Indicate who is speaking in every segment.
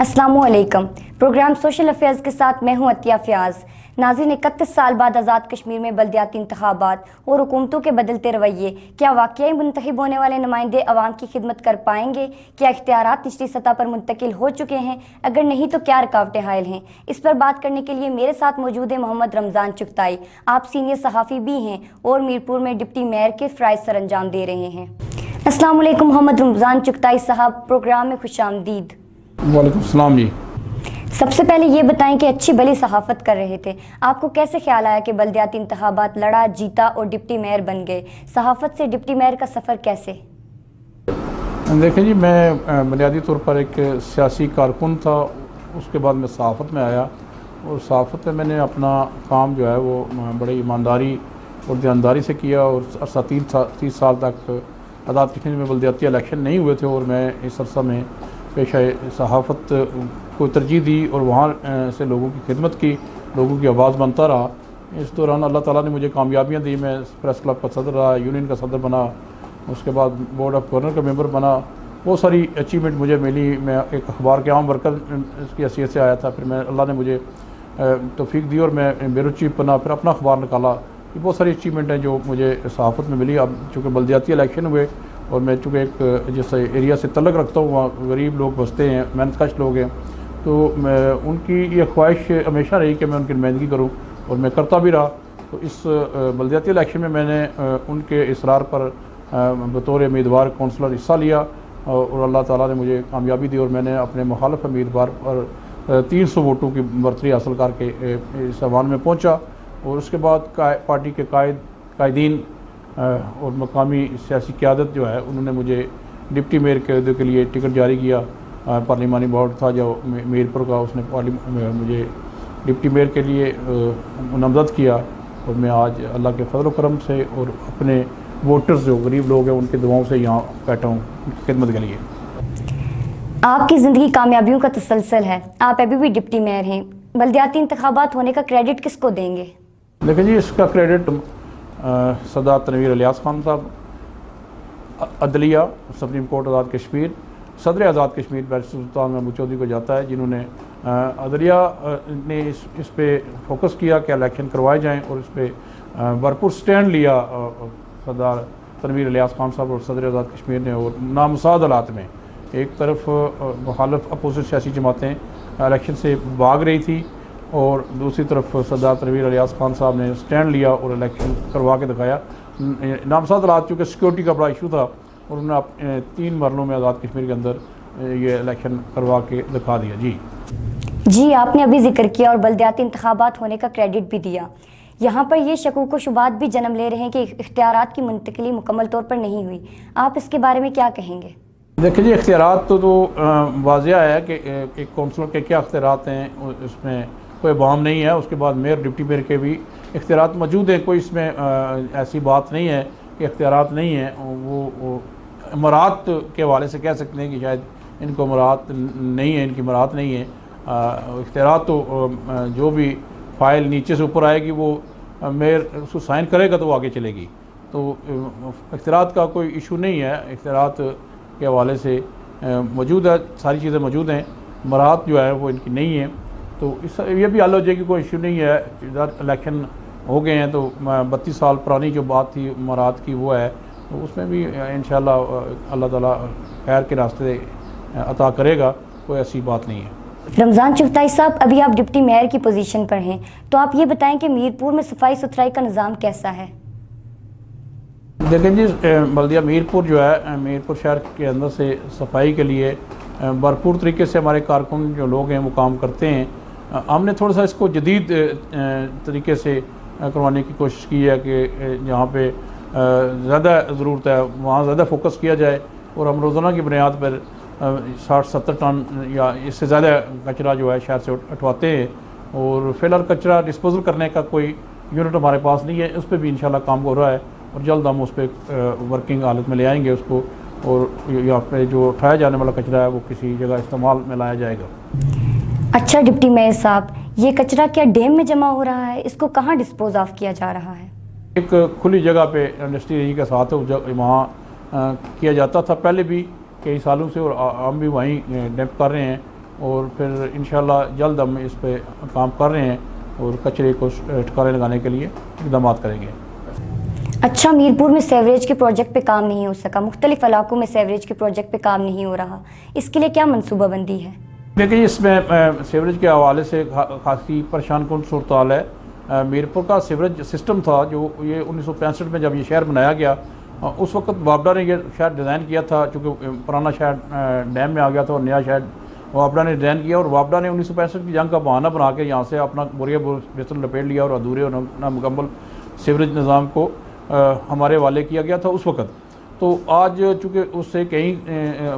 Speaker 1: अस्सलामुअलैकुम। Programme social affairs के साथ मैं हूं अतिया फयाज। नाज़रीन, 31 साल बाद आज़ाद कश्मीर में बल्दियाती इंतखाबात और हुकूमतों के बदलते रवैये क्या वाकई मुंतखब होने वाले नुमाइंदे अवाम की खिदमत कर पाएंगे? क्या इख्तियारात निचली सतह पर मुंतकिल हो चुके हैं? अगर नहीं तो क्या रुकावटें हायल हैं? इस पर बात करने के लिए मेरे साथ मौजूद है मोहम्मद रमज़ान चुगताई। आप सीनियर सहाफ़ी भी हैं और मीरपुर में डिप्टी मेयर के फ़राइज़ सर अंजाम दे रहे हैं। अस्सलाम वालेकुम मोहम्मद रमज़ान चुगताई साहब, प्रोग्राम में खुशामदीद।
Speaker 2: वालेकुम सलाम जी।
Speaker 1: सबसे पहले ये बताएं कि अच्छी भली सहाफ़त कर रहे थे, आपको कैसे ख्याल आया कि बल्दियाती इंतखाबात लड़ा, जीता और डिप्टी मेयर बन गए? सहाफ़त से डिप्टी मेयर का सफ़र कैसे?
Speaker 2: देखें जी, मैं बुनियादी तौर पर एक सियासी कारकुन था। उसके बाद मैं सहाफ़त में आया और सहाफ़त में मैंने अपना काम जो है वो बड़ी ईमानदारी और ध्यानदारी से किया और 30 साल तक आज़ाद कश्मीर में बल्दियाती इलेक्शन नहीं हुए थे और मैं इस अरसा में पेशा सहाफ़त को तरजीह दी और वहाँ से लोगों की खिदमत की, लोगों की आवाज़ बनता रहा। इस दौरान अल्लाह ताला ने मुझे कामयाबियाँ दी। मैं प्रेस क्लब का सदर रहा, यूनियन का सदर बना, उसके बाद बोर्ड ऑफ गवर्नर का मेंबर बना। बहुत सारी अचीवमेंट मुझे मिली। मैं एक अखबार के आम वर्कर की हैसियत से आया था, फिर मैं अल्लाह ने मुझे तौफीक दी और मैं ब्यूरो चीफ बना, फिर अपना अखबार निकाला। ये बहुत सारी अचीवमेंट हैं जो मुझे सहाफ़त में मिली। अब चूँकि बल्दियाती इलेक्शन हुए और मैं चूँकि एक जैसे एरिया से तल्लक रखता हूँ, वहाँ गरीब लोग बसते हैं, मेहनतकश लोग हैं, तो मैं उनकी ये ख्वाहिश हमेशा रही कि मैं उनकी नुमाइंदगी करूँ और मैं करता भी रहा। तो इस बल्दियाती इलेक्शन में मैंने उनके इसरार पर बतौर उम्मीदवार कौंसलर हिस्सा लिया और अल्लाह ताला ने मुझे कामयाबी दी और मैंने अपने मुखालिफ उम्मीदवार पर 300 वोटों की बरतरी हासिल करके इस ऐवान में पहुँचा। और उसके बाद पार्टी के कायदीन और मकामी सियासी क़यादत जो है उन्होंने मुझे डिप्टी मेयर के अहदे के लिए टिकट जारी किया। पार्लिमानी बोर्ड था जो मीरपुर का, उसने मुझे डिप्टी मेयर के लिए नामज़द किया और मैं आज अल्लाह के फजल करम से और अपने वोटर्स जो गरीब लोग हैं उनकी दुआओं से यहाँ बैठा हूँ उनकी खिदमत के लिए।
Speaker 1: आपकी ज़िंदगी कामयाबियों का तसलसल है, आप अभी भी डिप्टी मेयर हैं। बल्दियाती इंतखाबात होने का क्रेडिट किसको देंगे?
Speaker 2: देखिए जी, इसका क्रेडिट सरदार तनवीर इलियास खान साहब, अदलिया, सुप्रीम कोर्ट आज़ाद कश्मीर, सदर आज़ाद कश्मीर बैरिस्टर सुल्तान महमूद चौधरी को जाता है, जिन्होंने अदलिया ने इस पे फोकस किया कि इलेक्शन करवाए जाएं और इस पर भरपूर स्टैंड लिया सरदार तनवीर इलियास खान साहब और सदर आज़ाद कश्मीर ने। और नामुसाद हालात में एक तरफ मुखालिफ अपोजिट सियासी जमातें इलेक्शन से भाग रही थी और दूसरी तरफ सरदार तनवीर इलियास खान साहब ने स्टैंड लिया और इलेक्शन करवा के दिखाया। नामसाद हालात चूँकि सिक्योरिटी का बड़ा इशू था और उन्होंने 3 मरलों में आज़ाद कश्मीर के अंदर ये इलेक्शन करवा के दिखा दिया। जी,
Speaker 1: आपने अभी जिक्र किया और बल्दियाती इंतखाबात होने का क्रेडिट भी दिया। यहाँ पर ये शकूक व शुबात भी जन्म ले रहे हैं कि इख्तियारात की मुंतकिली मुकम्मल तौर पर नहीं हुई। आप इसके बारे में क्या कहेंगे?
Speaker 2: देखिए जी, इख्तियारात तो वाज़िया है कि एक कौंसलर के क्या इख्तियारात हैं, उसमें कोई अवाम नहीं है। उसके बाद मेयर डिप्टी मेयर के भी इख्तियारात मौजूद हैं, कोई इसमें ऐसी बात नहीं है कि इख्तियारात नहीं है। वो मराहत के हवाले से कह सकते हैं कि शायद इनको मराहत नहीं है, इनकी मराहत नहीं है। इख्तियारात तो जो भी फाइल नीचे से ऊपर आएगी वो मेयर उसको साइन करेगा तो वो आगे चलेगी। तो इख्तियारात का कोई इशू नहीं है, इख्तियारात के हवाले से मौजूद है, सारी चीज़ें मौजूद हैं। मराहत जो है वो इनकी नहीं है, तो इस ये भी हल हो जाएगी, कोई इशू नहीं है। इधर इलेक्शन हो गए हैं तो 32 साल पुरानी जो बात थी मराहत की वो है, तो उसमें भी इंशाअल्लाह अल्लाह ताला खैर के रास्ते अता करेगा, कोई ऐसी बात नहीं है।
Speaker 1: रमज़ान चुगताई साहब, अभी आप डिप्टी मेयर की पोजीशन पर हैं, तो आप ये बताएं कि मीरपुर में सफाई सुथराई का निज़ाम कैसा है?
Speaker 2: देखें जी, बल्दिया मीरपुर जो है, मीरपुर शहर के अंदर से सफाई के लिए भरपूर तरीके से हमारे कारकुन जो लोग हैं वो काम करते हैं। हमने थोड़ा सा इसको जदीद तरीके से करवाने की कोशिश की है कि जहाँ पे ज़्यादा ज़रूरत है वहाँ ज़्यादा फोकस किया जाए और हम रोज़ाना की बुनियाद पर 60-70 टन या इससे ज़्यादा कचरा जो है शहर से उठवाते हैं। और फ़िलहाल कचरा डिस्पोज़ल करने का कोई यूनिट हमारे पास नहीं है, उस पर भी इंशाल्लाह काम हो रहा है और जल्द हम उस पर वर्किंग हालत में ले आएंगे उसको, और यहाँ पे जो उठाया जाने वाला कचरा है वो किसी जगह इस्तेमाल में लाया जाएगा।
Speaker 1: अच्छा डिप्टी मेयर साहब, ये कचरा क्या डैम में जमा हो रहा है? इसको कहाँ डिस्पोज ऑफ किया जा रहा है? एक
Speaker 2: खुली जगह पे इंडस्ट्री एरिया के साथ वहाँ किया जाता था पहले भी कई सालों से, और हम भी वहीं डंप कर रहे हैं। और फिर इंशाल्लाह जल्द हम इस पे काम कर रहे हैं और कचरे को ठिकाने लगाने के लिए इक़दाम करेंगे।
Speaker 1: अच्छा, मीरपुर में सेवरेज के प्रोजेक्ट पे काम नहीं हो सका, मुख्तलिफ इलाकों में सेवरेज के प्रोजेक्ट पे काम नहीं हो रहा, इसके लिए क्या मनसूबाबंदी है?
Speaker 2: देखिए, इसमें सेवरेज के हवाले से खासी परेशान कुन सूरत है। मीरपुर का सीवरेज सिस्टम था जो ये 1965 में जब ये शहर बनाया गया, उस वक्त वापडा ने ये शहर डिज़ाइन किया था, चूँकि पुराना शहर डैम में आ गया था और नया शहर वापडा ने डिज़ाइन किया, और वापडा ने 1965 की जंग का बहाना बना के यहाँ से अपना बोरिया बिस्तर लपेट लिया और अधूरे और नामुकम्मल सीवरेज निज़ाम को हमारे वाले किया गया था उस वक्त। तो आज चूँकि उससे कई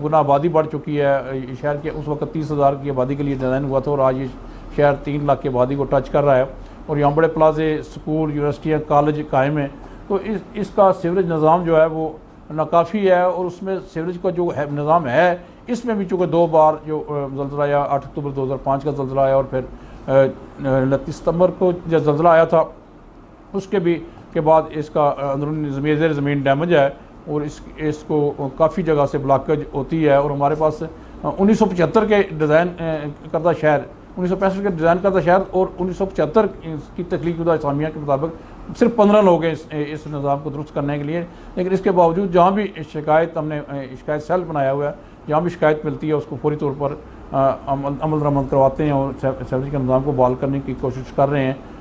Speaker 2: गुना आबादी बढ़ चुकी है, शहर के उस वक्त 30,000 की आबादी के लिए डिज़ाइन हुआ था और आज ये शहर 3 लाख की आबादी को टच कर रहा है और यहाँ बड़े प्लाजे, स्कूल, यूनिवर्सिटियाँ, कॉलेज कायम हैं। तो इसका सीवरेज निज़ाम जो है वो नाकाफ़ी है, और उसमें सीवरेज का जो है निज़ाम है, इसमें भी चूँकि 2 बार जो ज़ल्ज़ला आया, 8 अक्टूबर 2005 का ज़ल्ज़ला आया और फिर 29 सितंबर को जब ज़ल्ज़ला आया था उसके भी के बाद इसका अंदरूनी ज़मीन डैमेज है और इसको काफ़ी जगह से ब्लॉकेज होती है। और हमारे पास 1975 के डिज़ाइन करदा शहर, 1965 के डिज़ाइन करदा शहर और 1975 की तख्लीक़ इस्लामिया के मुताबिक सिर्फ 15 लोग हैं इस निज़ाम को दुरुस्त करने के लिए। लेकिन इसके बावजूद जहाँ भी शिकायत, हमने शिकायत सेल बनाया हुआ है, जहाँ भी शिकायत मिलती है उसको फौरी तौर पर अमल दरामद करवाते हैं और सीवरेज के निज़ाम को बहाल करने की कोशिश कर रहे हैं।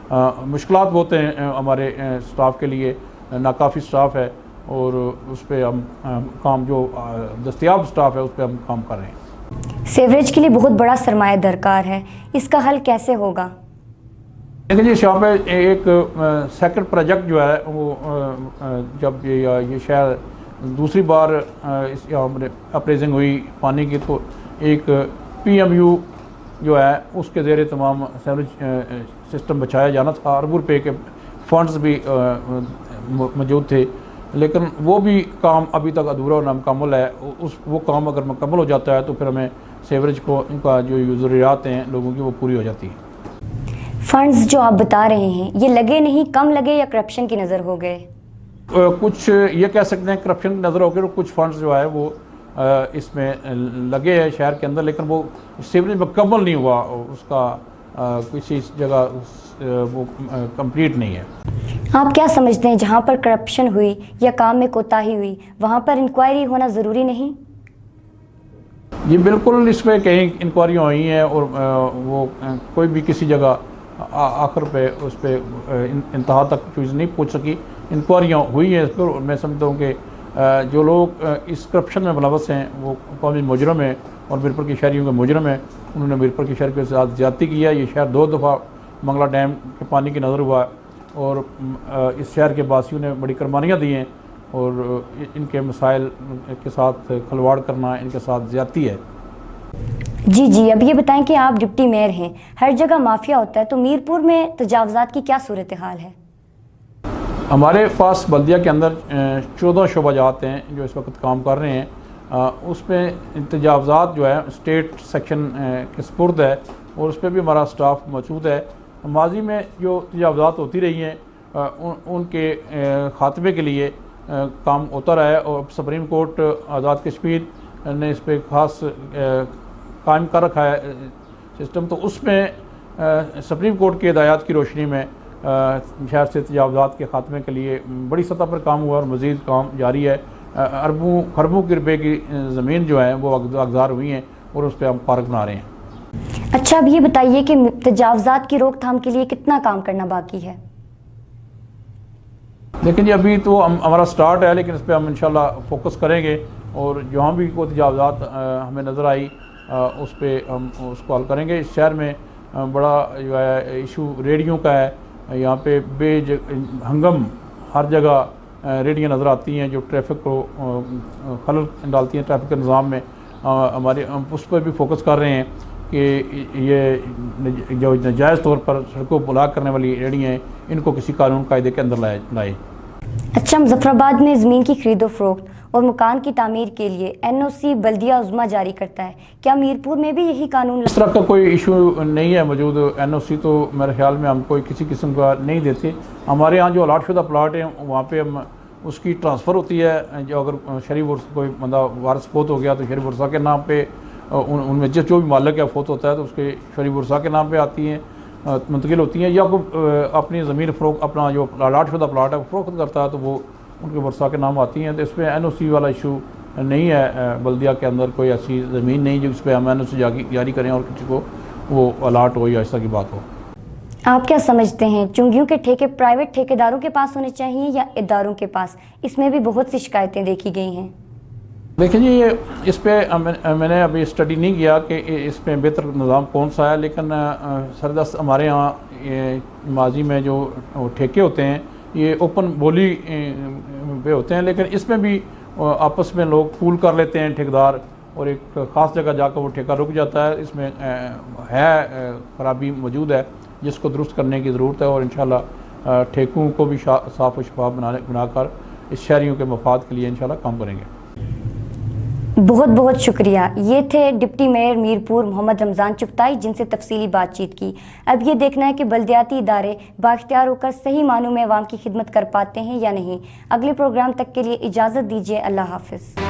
Speaker 2: मुश्किलात बहुत हैं हमारे स्टाफ के लिए, नाकाफ़ी स्टाफ है और उस पर हम काम जो दस्तयाब स्टाफ है उस पर हम काम कर रहे हैं।
Speaker 1: सीवरेज के लिए बहुत बड़ा सरमाया दरकार है, इसका हल कैसे होगा?
Speaker 2: देखिए, यहाँ पे एक सेकंड प्रोजेक्ट जो है वो जब ये शहर दूसरी बार इस अप्रेजिंग हुई पानी की, तो एक PMU जो है उसके ज़ेरे तमाम सीवरेज सिस्टम बचाया जाना था। अरबों रुपये के फंड्स भी मौजूद थे, लेकिन वो भी काम अभी तक अधूरा और नामुकम्मल है। वो काम अगर मुकम्मल हो जाता है तो फिर हमें सीवरेज को इनका जो ज़रूरियात हैं लोगों की वो पूरी हो जाती है।
Speaker 1: फंड्स जो आप बता रहे हैं ये लगे नहीं, कम लगे या करप्शन की नज़र हो गए?
Speaker 2: कुछ ये कह सकते हैं करप्शन की नज़र हो गई और कुछ फंड्स जो है वो इसमें लगे हैं शहर के अंदर, लेकिन वो सीवरेज मुकम्मल नहीं हुआ, उसका किसी जगह वो कंप्लीट नहीं है।
Speaker 1: आप क्या समझते हैं, जहाँ पर करप्शन हुई या काम में कोताही हुई वहाँ पर इंक्वायरी होना ज़रूरी नहीं?
Speaker 2: ये बिल्कुल, इस पर कई इंक्वायरियाँ हुई हैं और वो कोई भी किसी जगह आखिर पे उस पर इंतहा तक चीज़ नहीं पहुँच सकी। इंक्वायरियाँ हुई हैं इस पर और मैं समझता हूँ कि जो लोग इस करप्शन में मुलव्वस हैं वो कौमी मुजरम है और मीरपुर के शहरियों के मुजरम है। उन्होंने मीरपुर के शहर के साथ ज़्यादती की है। ये शहर 2 दफ़ा मंगला डैम के पानी की नज़र हुआ और इस शहर के वासियों ने बड़ी कुर्बानियाँ दी हैं और इनके मसाइल के साथ खलवाड़ करना इनके साथ ज़्यादती है।
Speaker 1: जी, अब ये बताएं कि आप डिप्टी मेयर हैं, हर जगह माफिया होता है, तो मीरपुर में तजावज़ात की क्या सूरत हाल है?
Speaker 2: हमारे पास बल्दिया के अंदर 14 शोबाजात हैं जो इस वक्त काम कर रहे हैं। उसमें तजावज़ात जो है स्टेट सेक्शन के सपुर्द है और उस पर भी हमारा स्टाफ मौजूद है। माजी में जो तजावज़ात होती रही हैं उनके ख़ात्मे के लिए काम होता रहा है और सुप्रीम कोर्ट आज़ाद कश्मीर ने इस पर ख़ास कायम कर रखा है सिस्टम। तो उसमें सुप्रीम कोर्ट की हिदायत की रोशनी में शहर से तजावज़ात के ख़ात्मे के लिए बड़ी सतह पर काम हुआ और मज़ीद काम जारी है। अरबों खरबों के रुपये की ज़मीन जो है वो अगजार हुई हैं और उस पर हम पार्क बना रहे हैं।
Speaker 1: अच्छा, अब ये बताइए कि तजावज़ात की रोकथाम के लिए कितना काम करना बाकी है?
Speaker 2: लेकिन जी अभी तो हमारा स्टार्ट है, लेकिन इस पर हम इंशाल्लाह फोकस करेंगे और जहाँ भी कोई तजावज़ात हमें नज़र आई उस पर हम उसको हल करेंगे। इस शहर में बड़ा जो है इशू रेडियो का है। यहाँ पे हंगम हर जगह रेडियाँ नज़र आती हैं जो ट्रैफिक को खलल डालती हैं ट्रैफिक के निज़ाम में। हमारे हम उस पर भी फोकस कर रहे हैं कि ये जो नाजायज़ तौर पर सड़कों को ब्लॉक करने वाली रेडियाँ हैं इनको किसी कानून कायदे के अंदर लाए।
Speaker 1: अच्छा, मुजफ्फराबाद में ज़मीन की खरीदो फरोख्त और मकान की तामीर के लिए NOC बल्दिया उज़्मा जारी करता है, क्या मीरपुर में भी यही कानून?
Speaker 2: इस तरह का कोई इशू नहीं है मौजूद। NOC तो मेरे ख्याल में हम कोई किसी किस्म का नहीं देते। हमारे यहाँ जो अलाटशुदा प्लाट हैं वहाँ पे हम उसकी ट्रांसफ़र होती है। जो अगर शरीफ वर्सा कोई बंदा वारिस फोत हो गया तो शरीफ वर्सा के नाम पे उनमें जो भी मालिक है फोत होता है तो उसके शरीफ वर्सा के नाम पे आती हैं, मुंतकिल होती हैं, या कोई अपनी ज़मीन फ़रोख्त अपना जो अलाट शुदा प्लाट है वो फ़रोख्त करता है तो वो उनके वर्सा के नाम आती हैं। तो इसमें NOC वाला इशू नहीं है, बल्दिया के अंदर कोई ऐसी ज़मीन नहीं जिस पर हम NOC जारी करें और किसी को वो अलाट हो या ऐसा की बात हो।
Speaker 1: आप क्या समझते हैं, चुंगियों के ठेके प्राइवेट ठेकेदारों के पास होने चाहिए या इदारों के पास? इसमें भी बहुत सी शिकायतें देखी गई हैं।
Speaker 2: देखिए जी, ये इस पर मैंने अभी स्टडी नहीं किया कि इस पर बेहतर निज़ाम कौन सा है, लेकिन सरदस्त हमारे यहाँ माजी में जो ठेके होते हैं ये ओपन बोली पे होते हैं, लेकिन इसमें भी आपस में लोग पूल कर लेते हैं ठेकेदार, और एक ख़ास जगह जाकर वो ठेका रुक जाता है। इसमें ख़राबी मौजूद है जिसको दुरुस्त करने की ज़रूरत है, और इंशाल्लाह ठेकों को भी साफ़ व शफाफ बनाकर इस शहरियों के मफाद के लिए इंशाल्लाह काम करेंगे।
Speaker 1: बहुत बहुत शुक्रिया। ये थे डिप्टी मेयर मीरपुर मोहम्मद रमज़ान चुगताई, जिनसे तफसीली बातचीत की। अब ये देखना है कि बल्दियाती इदारे बाख्तियार होकर सही मानों में अवाम की खिदमत कर पाते हैं या नहीं। अगले प्रोग्राम तक के लिए इजाज़त दीजिए। अल्लाह हाफ़िज़।